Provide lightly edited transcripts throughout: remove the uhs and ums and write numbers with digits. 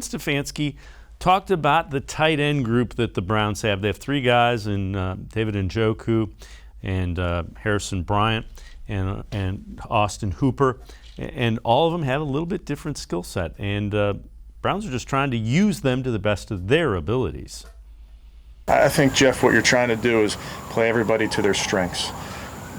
Stefanski talked about the tight end group that the Browns have. They have three guys in David Njoku and Harrison Bryant and Austin Hooper, and all of them have a little bit different skill set. And Browns are just trying to use them to the best of their abilities. I think, Jeff, what you're trying to do is play everybody to their strengths.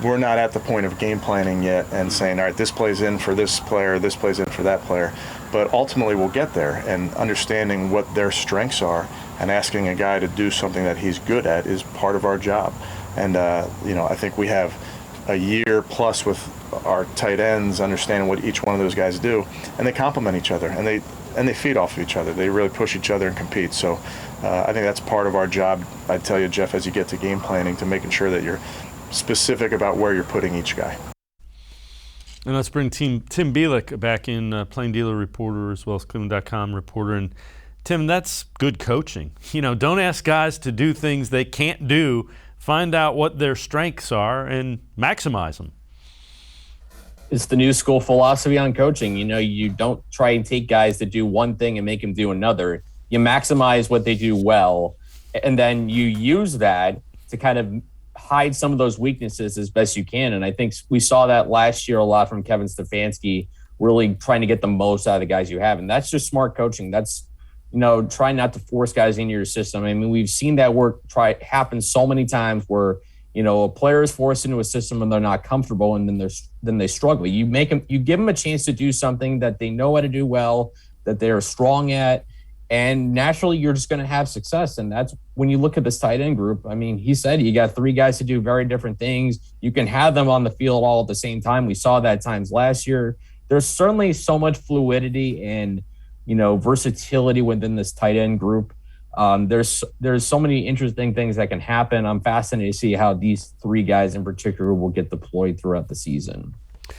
We're not at the point of game planning yet and saying, all right, this plays in for this player, this plays in for that player. But ultimately we'll get there, and understanding what their strengths are and asking a guy to do something that he's good at is part of our job. And, I think we have a year plus with our tight ends understanding what each one of those guys do, and they complement each other, and they feed off of each other. They really push each other and compete. So I think that's part of our job, I'd tell you, Jeff, as you get to game planning, to making sure that you're specific about where you're putting each guy. And let's bring Tim Bielik back in, Plain Dealer reporter as well as cleveland.com reporter. And Tim, that's good coaching. Don't ask guys to do things they can't do. Find out what their strengths are and maximize them. It's the new school philosophy on coaching. You don't try and take guys that do one thing and make them do another. You maximize what they do well, and then you use that to kind of hide some of those weaknesses as best you can. And I think we saw that last year a lot from Kevin Stefanski, really trying to get the most out of the guys you have. And that's just smart coaching. That's, trying not to force guys into your system. I mean, we've seen that happen so many times where, a player is forced into a system and they're not comfortable, and then they struggle. You give them a chance to do something that they know how to do well, that they're strong at, and naturally you're just going to have success. And that's when you look at this tight end group. I mean, he said you got three guys to do very different things. You can have them on the field all at the same time. We saw that times last year. There's certainly so much fluidity and, versatility within this tight end group. There's so many interesting things that can happen. I'm fascinated to see how these three guys in particular will get deployed throughout the season.